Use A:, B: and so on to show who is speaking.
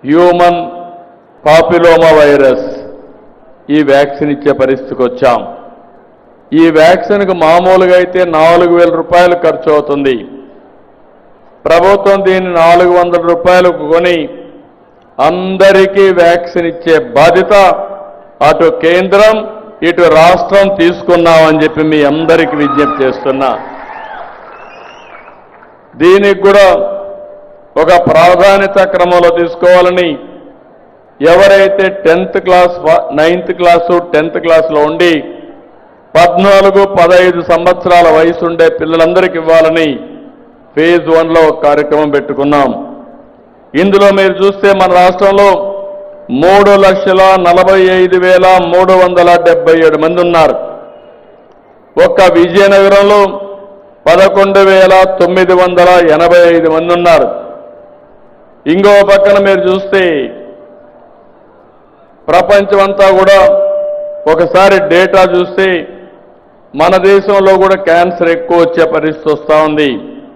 A: Human papilloma virus ఈ vaccine ఇచ్చే పరిస్థితికి వచ్చాం. ఈ వ్యాక్సిన్కు మామూలుగా అయితే 4,000 రూపాయలు ఖర్చు అవుతుంది. ప్రభుత్వం దీన్ని 400 రూపాయలకు కొని అందరికీ వ్యాక్సిన్ ఇచ్చే బాధ్యత అటు కేంద్రం ఇటు రాష్ట్రం తీసుకున్నామని చెప్పి మీ అందరికీ విజ్ఞప్తి చేస్తున్నా. దీనికి కూడా ఒక ప్రాధాన్యత క్రమంలో తీసుకోవాలని ఎవరైతే 10th class 9th class 10th క్లాసులో ఉండి 14-15 సంవత్సరాల వయసు ఉండే పిల్లలందరికీ ఇవ్వాలని ఫేజ్ 1లో ఒక కార్యక్రమం పెట్టుకున్నాం. ఇందులో మీరు చూస్తే మన రాష్ట్రంలో 3,45,377 మంది ఉన్నారు. ఒక్క విజయనగరంలో 11,985 మంది ఉన్నారు. ఇంకో పక్కన మీరు చూస్తే ప్రపంచమంతా కూడా ఒకసారి డేటా చూస్తే మన దేశంలో కూడా క్యాన్సర్ ఎక్కువ వచ్చే పరిస్థితి వస్తూ ఉంది.